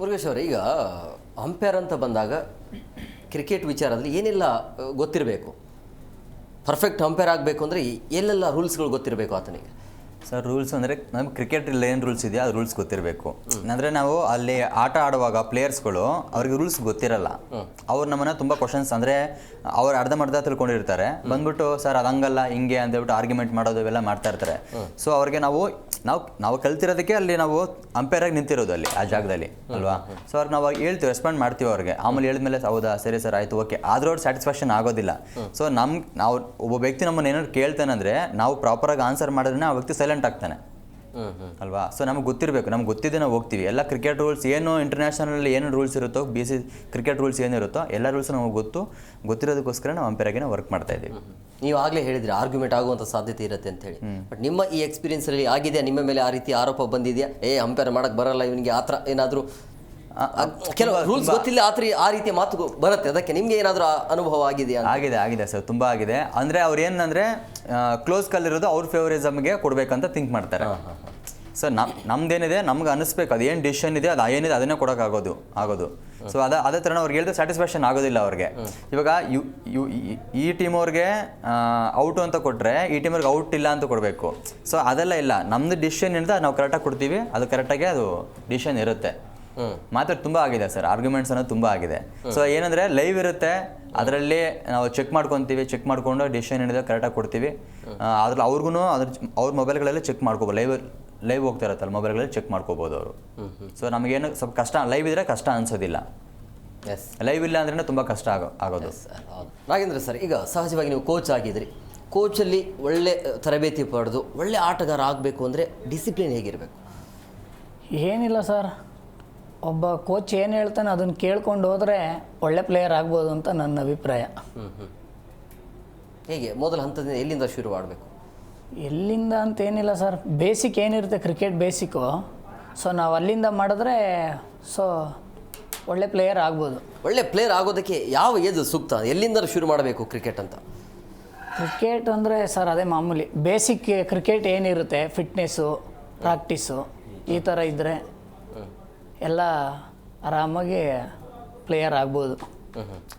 ಮುರುಗೇಶ್ ಅವರೇ, ಈಗ ಅಂಪೈರ್ ಅಂತ ಬಂದಾಗ ಕ್ರಿಕೆಟ್ ವಿಚಾರದಲ್ಲಿ ಏನೆಲ್ಲ ಗೊತ್ತಿರಬೇಕು? ಪರ್ಫೆಕ್ಟ್ ಅಂಪೈರ್ ಆಗಬೇಕು ಅಂದರೆ ಎಲ್ಲೆಲ್ಲ ರೂಲ್ಸ್ಗಳು ಗೊತ್ತಿರಬೇಕು ಆತನಿಗೆ? ಸರ್, ರೂಲ್ಸ್ ಅಂದರೆ ನಮ್ಗೆ ಕ್ರಿಕೆಟಲ್ಲಿ ಏನು ರೂಲ್ಸ್ ಇದೆಯೋ ಅದು ರೂಲ್ಸ್ ಗೊತ್ತಿರಬೇಕು. ಅಂದರೆ ನಾವು ಅಲ್ಲಿ ಆಟ ಆಡುವಾಗ ಪ್ಲೇಯರ್ಸ್ಗಳು ಅವ್ರಿಗೆ ರೂಲ್ಸ್ ಗೊತ್ತಿರಲ್ಲ. ಅವ್ರು ನಮ್ಮನ್ನು ತುಂಬ ಕ್ವಶನ್ಸ್, ಅಂದರೆ ಅವ್ರು ಅರ್ಧಂಬರ್ಧ ತಿಳ್ಕೊಂಡಿರ್ತಾರೆ, ಬಂದ್ಬಿಟ್ಟು ಸರ್ ಅದು ಹಂಗಲ್ಲ ಹಿಂಗೆ ಅಂತ ಹೇಳ್ಬಿಟ್ಟು ಆರ್ಗ್ಯುಮೆಂಟ್ ಮಾಡೋದು ಇವೆಲ್ಲ ಮಾಡ್ತಾ ಇರ್ತಾರೆ. ಸೊ ಅವ್ರಿಗೆ ನಾವು ಕಲ್ತಿರೋದಕ್ಕೆ ಅಲ್ಲಿ ನಾವು ಅಂಪೈರಾಗಿ ನಿಂತಿರೋದು ಅಲ್ಲಿ ಆ ಜಾಗದಲ್ಲಿ ಅಲ್ವಾ. ಸೊ ಅವ್ರಿಗೆ ನಾವು ಹೇಳ್ತೀವಿ, ರೆಸ್ಪಾಂಡ್ ಮಾಡ್ತೀವಿ ಅವ್ರಿಗೆ. ಆಮೇಲೆ ಹೇಳಿದ್ಮೇಲೆ ಹೌದಾ ಸರಿ ಸರ್ ಆಯಿತು ಓಕೆ, ಆದರೂ ಅವ್ರು ಸ್ಯಾಟಿಸ್ಫ್ಯಾಕ್ಷನ್ ಆಗೋದಿಲ್ಲ. ಸೊ ನಾವು ಒಬ್ಬ ವ್ಯಕ್ತಿ ನಮ್ಮನ್ನು ಏನಾದ್ರು ಕೇಳ್ತಾನಂದರೆ ನಾವು ಪ್ರಾಪರಾಗಿ ಆನ್ಸರ್ ಮಾಡಿದ್ರೆ ಆ ವ್ಯಕ್ತಿ ಸೈಲೆಂಟ್ ಆಗ್ತಾನೆ ಅಲ್ವಾ. ಸೊ ನಮ್ಗೆ ಗೊತ್ತಿರಬೇಕು, ನಮ್ಗೆ ಗೊತ್ತಿದ್ದೆ ನಾವು ಹೋಗ್ತೀವಿ. ಎಲ್ಲ ಕ್ರಿಕೆಟ್ ರೂಲ್ಸ್ ಏನು ಇಂಟರ್ನ್ಯಾಷನಲ್ ಏನು ರೂಲ್ಸ್ ಇರುತ್ತೋ, ಕ್ರಿಕೆಟ್ ರೂಲ್ಸ್ ಏನಿರುತ್ತೋ ಎಲ್ಲ ರೂಲ್ಸ್ ನಮಗೆ ಗೊತ್ತಿರೋದಕ್ಕೋಸ್ಕರ ನಾವು ಅಂಪೈರಾಗಿ ವರ್ಕ್ ಮಾಡ್ತಾ ಇದ್ದೀವಿ. ನೀವು ಆಗಲೇ ಹೇಳಿದ್ರಿ ಆರ್ಗ್ಯುಮೆಂಟ್ ಆಗುವಂಥ ಸಾಧ್ಯತೆ ಇರುತ್ತೆ ಅಂತ ಹೇಳಿ. ಬಟ್ ನಿಮ್ಮ ಈ ಎಕ್ಸ್ಪೀರಿಯನ್ಸಲ್ಲಿ ಆಗಿದೆಯಾ, ನಿಮ್ಮ ಮೇಲೆ ಆ ರೀತಿ ಆರೋಪ ಬಂದಿದೆಯಾ? ಅಂಪೈರ್ ಮಾಡೋಕ್ಕೆ ಬರಲ್ಲ ಇವನಿಗೆ, ಆ ಥರ ಏನಾದರೂ ಕೆಲವು ರೂಲ್ಸ್ ಗೊತ್ತಿಲ್ಲ ಆ ರೀತಿಯ ಮಾತು ಬರುತ್ತೆ, ಅದಕ್ಕೆ ನಿಮ್ಗೆ ಏನಾದರೂ ಅನುಭವ ಆಗಿದೆಯಾ? ಆಗಿದೆ ಸರ್, ತುಂಬ ಆಗಿದೆ. ಅಂದರೆ ಅವ್ರು ಏನಂದರೆ ಕ್ಲೋಸ್ ಕಲ್ಲಿರೋದು ಅವ್ರ ಫೇವರಿಸಮ್ಗೆ ಕೊಡಬೇಕಂತ ಥಿಂಕ್ ಮಾಡ್ತಾರೆ. ಸೊ ನಮ್ದೇನಿದೆ ನಮ್ಗೆ ಅನಿಸ್ಬೇಕು, ಅದು ಏನು ಡಿಸಿಷನ್ ಇದೆ ಅದು ಏನಿದೆ ಅದನ್ನೇ ಕೊಡೋಕ್ಕಾಗೋದು. ಸೊ ಅದೇ ಥರ ಅವ್ರಿಗೆ ಹೇಳಿದ್ರೆ ಸ್ಯಾಟಿಸ್ಫ್ಯಾಕ್ಷನ್ ಆಗೋದಿಲ್ಲ ಅವ್ರಿಗೆ. ಇವಾಗ ಈ ಟೀಮ್ ಅವ್ರಿಗೆ ಔಟು ಅಂತ ಕೊಟ್ಟರೆ ಈ ಟೀಮವ್ರಿಗೆ ಔಟ್ ಇಲ್ಲ ಅಂತ ಕೊಡಬೇಕು. ಸೊ ಅದೆಲ್ಲ ಇಲ್ಲ, ನಮ್ಮದು ಡಿಸಿಷನ್ ಏನಿದೆ ನಾವು ಕರೆಕ್ಟಾಗಿ ಕೊಡ್ತೀವಿ, ಅದು ಕರೆಕ್ಟಾಗಿ ಅದು ಡಿಸಿಷನ್ ಇರುತ್ತೆ. ಮಾತ್ರ ತುಂಬ ಆಗಿದೆ ಸರ್, ಆರ್ಗ್ಯುಮೆಂಟ್ಸ್ ಅನ್ನೋದು ತುಂಬ ಆಗಿದೆ. ಸೊ ಏನಂದರೆ ಲೈವ್ ಇರುತ್ತೆ, ಅದರಲ್ಲಿ ನಾವು ಚೆಕ್ ಮಾಡ್ಕೊಂಡು ಡಿಸಿಷನ್ ಏನಿದೆ ಕರೆಕ್ಟಾಗಿ ಕೊಡ್ತೀವಿ. ಅದ್ರಲ್ಲಿ ಅವ್ರ ಮೊಬೈಲ್ಗಳಲ್ಲಿ ಚೆಕ್ ಮಾಡ್ಕೋಬೋದು, ಲೈವ್ ಹೋಗ್ತಾ ಇರುತ್ತಲ್ಲ ಮೊಬೈಲ್ಗಳಲ್ಲಿ ಚೆಕ್ ಮಾಡ್ಕೋಬೋದು ಅವರು. ಸೊ ನಮಗೇನು ಸ್ವಲ್ಪ ಕಷ್ಟ, ಲೈವ್ ಇದ್ದರೆ ಕಷ್ಟ ಅನ್ಸೋದಿಲ್ಲ. ಎಸ್, ಲೈವ್ ಇಲ್ಲ ಅಂದ್ರೆ ತುಂಬ ಕಷ್ಟ ಆಗೋದು. ನಾಗೇಂದ್ರ ಸರ್, ಈಗ ಸಹಜವಾಗಿ ನೀವು ಕೋಚ್ ಆಗಿದ್ರಿ, ಕೋಚಲ್ಲಿ ಒಳ್ಳೆ ತರಬೇತಿ ಪಡೆದು ಒಳ್ಳೆ ಆಟಗಾರ ಆಗಬೇಕು ಅಂದರೆ ಡಿಸಿಪ್ಲಿನ್ ಹೇಗಿರಬೇಕು? ಏನಿಲ್ಲ ಸರ್, ಒಬ್ಬ ಕೋಚ್ ಏನು ಹೇಳ್ತಾನೆ ಅದನ್ನು ಕೇಳ್ಕೊಂಡು ಹೋದರೆ ಒಳ್ಳೆ ಪ್ಲೇಯರ್ ಆಗ್ಬೋದು ಅಂತ ನನ್ನ ಅಭಿಪ್ರಾಯ. ಹೇಗೆ ಮೊದಲ ಹಂತದಿಂದ ಎಲ್ಲಿಂದ ಶುರು ಮಾಡಬೇಕು? ಎಲ್ಲಿಂದ ಅಂತ ಏನಿಲ್ಲ ಸರ್, ಬೇಸಿಕ್ ಏನಿರುತ್ತೆ ಕ್ರಿಕೆಟ್ ಬೇಸಿಕ್ಕು, ಸೊ ನಾವು ಅಲ್ಲಿಂದ ಮಾಡಿದ್ರೆ ಸೊ ಒಳ್ಳೆ ಪ್ಲೇಯರ್ ಆಗ್ಬೋದು. ಒಳ್ಳೆ ಪ್ಲೇಯರ್ ಆಗೋದಕ್ಕೆ ಯಾವ ಏಜ್ ಸೂಕ್ತ? ಎಲ್ಲಿಂದ ಶುರು ಮಾಡಬೇಕು ಕ್ರಿಕೆಟ್ ಅಂತ? ಕ್ರಿಕೆಟ್ ಅಂದರೆ ಸರ್ ಅದೇ ಮಾಮೂಲಿ ಬೇಸಿಕ್ ಕ್ರಿಕೆಟ್ ಏನಿರುತ್ತೆ, ಫಿಟ್ನೆಸ್ಸು, ಪ್ರಾಕ್ಟೀಸು ಈ ಥರ ಇದ್ದರೆ ಎಲ್ಲ ಆರಾಮಾಗಿ ಪ್ಲೇಯರ್ ಆಗ್ಬೋದು.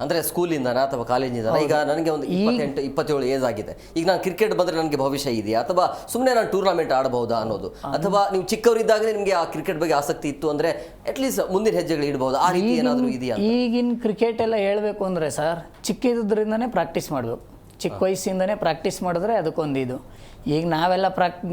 ಅಂದರೆ ಸ್ಕೂಲಿಂದನಾ ಅಥವಾ ಕಾಲೇಜಿಂದ? ಈಗ ನನಗೆ ಒಂದು 28-27 ಏಜ್ ಆಗಿದೆ, ಈಗ ನಾನು ಕ್ರಿಕೆಟ್ ಬಂದರೆ ನನಗೆ ಭವಿಷ್ಯ ಇದೆಯಾ, ಅಥವಾ ಸುಮ್ಮನೆ ನಾನು ಟೂರ್ನಮೆಂಟ್ ಆಡಬಹುದಾ ಅನ್ನೋದು, ಅಥವಾ ನೀವು ಚಿಕ್ಕವರಿದ್ದಾಗಲೇ ನಿಮಗೆ ಆ ಕ್ರಿಕೆಟ್ ಬಗ್ಗೆ ಆಸಕ್ತಿ ಇತ್ತು ಅಂದರೆ ಅಟ್ಲೀಸ್ಟ್ ಮುಂದಿನ ಹೆಜ್ಜೆಗಳು ಇಡಬಹುದು, ಆ ರೀತಿ ಏನಾದರೂ ಇದೆಯಾ? ಈಗಿನ ಕ್ರಿಕೆಟ್ ಎಲ್ಲ ಹೇಳಬೇಕು ಅಂದರೆ ಸರ್, ಚಿಕ್ಕಿದ್ರಿಂದನೇ ಪ್ರಾಕ್ಟೀಸ್ ಮಾಡಬೇಕು, ಚಿಕ್ಕ ವಯಸ್ಸಿಂದನೇ ಪ್ರಾಕ್ಟೀಸ್ ಮಾಡಿದ್ರೆ ಅದಕ್ಕೊಂದು ಇದು. ಈಗ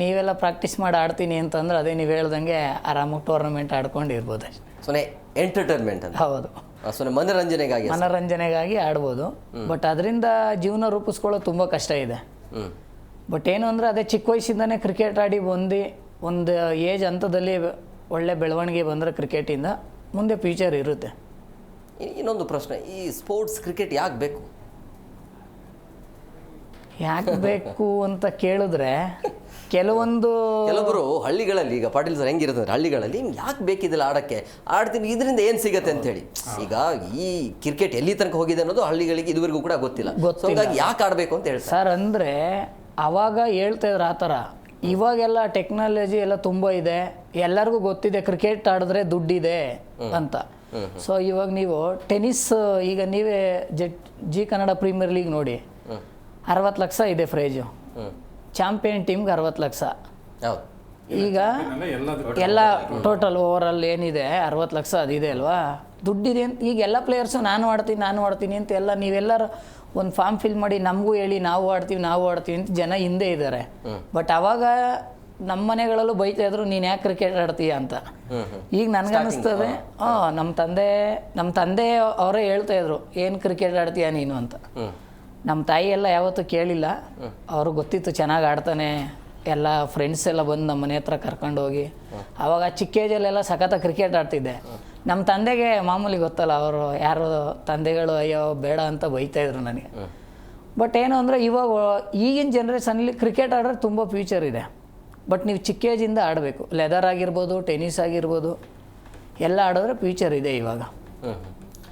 ನೀವೆಲ್ಲ ಪ್ರಾಕ್ಟೀಸ್ ಮಾಡಿ ಆಡ್ತೀನಿ ಅಂತಂದ್ರೆ ಅದೇ ನೀವು ಹೇಳ್ದಂಗೆ ಆರಾಮಾಗಿ ಟೂರ್ನಮೆಂಟ್ ಆಡ್ಕೊಂಡು ಇರ್ಬೋದು ಅಷ್ಟೇ. ಸೊನ್ನೆ ಎಂಟರ್ಟೈನ್ಮೆಂಟ್ ಅಂತ. ಹೌದು, ಸೊನ್ನೆ ಮನರಂಜನೆಗಾಗಿ ಆಡ್ಬೋದು. ಬಟ್ ಅದರಿಂದ ಜೀವನ ರೂಪಿಸ್ಕೊಳ್ಳೋದು ತುಂಬ ಕಷ್ಟ ಇದೆ. ಬಟ್ ಏನು ಅಂದರೆ ಅದೇ ಚಿಕ್ಕ ವಯಸ್ಸಿಂದನೇ ಕ್ರಿಕೆಟ್ ಆಡಿ ಒಂದು ಏಜ್ ಹಂತದಲ್ಲಿ ಒಳ್ಳೆ ಬೆಳವಣಿಗೆ ಬಂದರೆ ಕ್ರಿಕೆಟಿಂದ ಮುಂದೆ ಫ್ಯೂಚರ್ ಇರುತ್ತೆ. ಇನ್ನೊಂದು ಪ್ರಶ್ನೆ, ಈ ಸ್ಪೋರ್ಟ್ಸ್ ಕ್ರಿಕೆಟ್ ಯಾಕೆ ಬೇಕು ಅಂತ ಕೇಳಿದ್ರೆ ಕೆಲವರು ಹಳ್ಳಿಗಳಲ್ಲಿ, ಈಗ ಪಾಟೀಲ್ ಸರ್ ಹೆಂಗಿರುತ್ತೆ ಹಳ್ಳಿಗಳಲ್ಲಿ, ಯಾಕೆ ಬೇಕಿದಿಲ್ಲ ಆಡ್ತೀನಿ ಇದರಿಂದ ಏನು ಸಿಗುತ್ತೆ ಅಂತ ಹೇಳಿ. ಈಗ ಈ ಕ್ರಿಕೆಟ್ ಎಲ್ಲಿ ತನಕ ಹೋಗಿದೆ ಅನ್ನೋದು ಹಳ್ಳಿಗಳಿಗೆ ಇದುವರೆಗೂ ಕೂಡ ಗೊತ್ತಿಲ್ಲ. ಯಾಕೆ ಆಡಬೇಕು ಅಂತ ಹೇಳಿ ಸರ್, ಅಂದರೆ ಅವಾಗ ಹೇಳ್ತಾ ಇದ್ರು ಆ ಥರ. ಇವಾಗೆಲ್ಲ ಟೆಕ್ನಾಲಜಿ ಎಲ್ಲ ತುಂಬ ಇದೆ, ಎಲ್ಲರಿಗೂ ಗೊತ್ತಿದೆ ಕ್ರಿಕೆಟ್ ಆಡಿದ್ರೆ ದುಡ್ಡಿದೆ ಅಂತ. ಸೊ ಇವಾಗ ನೀವು ಟೆನ್ನಿಸ್, ಈಗ ನೀವೇ ಜಿ ಕನ್ನಡ ಪ್ರೀಮಿಯರ್ ಲೀಗ್ ನೋಡಿ, 60 ಲಕ್ಷ ಇದೆ ಪ್ರೈಜು, ಚಾಂಪಿಯನ್ ಟೀಮ್ಗೆ 60 ಲಕ್ಷ. ಈಗ ಎಲ್ಲ ಟೋಟಲ್ ಓವರಾಲ್ ಏನಿದೆ 60 ಲಕ್ಷ ಅದಿದೆ ಅಲ್ವಾ, ದುಡ್ಡಿದೆ ಅಂತ. ಈಗ ಎಲ್ಲ ಪ್ಲೇಯರ್ಸು ನಾನು ಆಡ್ತೀನಿ ಅಂತ ಎಲ್ಲ ನೀವೆಲ್ಲರೂ ಒಂದು ಫಾರ್ಮ್ ಫಿಲ್ ಮಾಡಿ ನಮಗೂ ಹೇಳಿ ನಾವು ಆಡ್ತೀವಿ ಅಂತ ಜನ ಹಿಂದೆ ಇದ್ದಾರೆ. ಬಟ್ ಅವಾಗ ನಮ್ಮ ಮನೆಗಳಲ್ಲೂ ಬೈತಾ ಇದ್ರು, ನೀನು ಯಾಕೆ ಕ್ರಿಕೆಟ್ ಆಡ್ತೀಯ ಅಂತ. ಈಗ ನನಗನ್ನಿಸ್ತದೆ, ನಮ್ಮ ತಂದೆ ಅವರೇ ಹೇಳ್ತಾ ಇದ್ರು, ಏನು ಕ್ರಿಕೆಟ್ ಆಡ್ತೀಯ ನೀನು ಅಂತ. ನಮ್ಮ ತಾಯಿ ಎಲ್ಲ ಯಾವತ್ತೂ ಕೇಳಿಲ್ಲ, ಅವ್ರಿಗೆ ಗೊತ್ತಿತ್ತು ಚೆನ್ನಾಗಿ ಆಡ್ತಾನೆ. ಎಲ್ಲ ಫ್ರೆಂಡ್ಸ್ ಎಲ್ಲ ಬಂದು ನಮ್ಮ ಮನೆ ಹತ್ರ ಕರ್ಕೊಂಡೋಗಿ, ಆವಾಗ ಚಿಕ್ಕ ಏಜಲ್ಲೆಲ್ಲ ಸಖತ್ತ ಕ್ರಿಕೆಟ್ ಆಡ್ತಿದ್ದೆ. ನಮ್ಮ ತಂದೆಗೆ ಮಾಮೂಲಿ ಗೊತ್ತಲ್ಲ, ಅವರು ಯಾರು ತಂದೆಗಳು ಅಯ್ಯೋ ಬೇಡ ಅಂತ ಬೈತಾಯಿದ್ರು ನನಗೆ. ಬಟ್ ಏನು ಅಂದರೆ ಇವಾಗ ಈಗಿನ ಜನ್ರೇಷನಲ್ಲಿ ಕ್ರಿಕೆಟ್ ಆಡಿದ್ರೆ ತುಂಬ ಫ್ಯೂಚರ್ ಇದೆ. ಬಟ್ ನೀವು ಚಿಕ್ಕ ಏಜಿಂದ ಆಡಬೇಕು, ಲೆದರ್ ಆಗಿರ್ಬೋದು, ಟೆನ್ನಿಸ್ ಆಗಿರ್ಬೋದು, ಎಲ್ಲ ಆಡಿದ್ರೆ ಫ್ಯೂಚರ್ ಇದೆ ಇವಾಗ.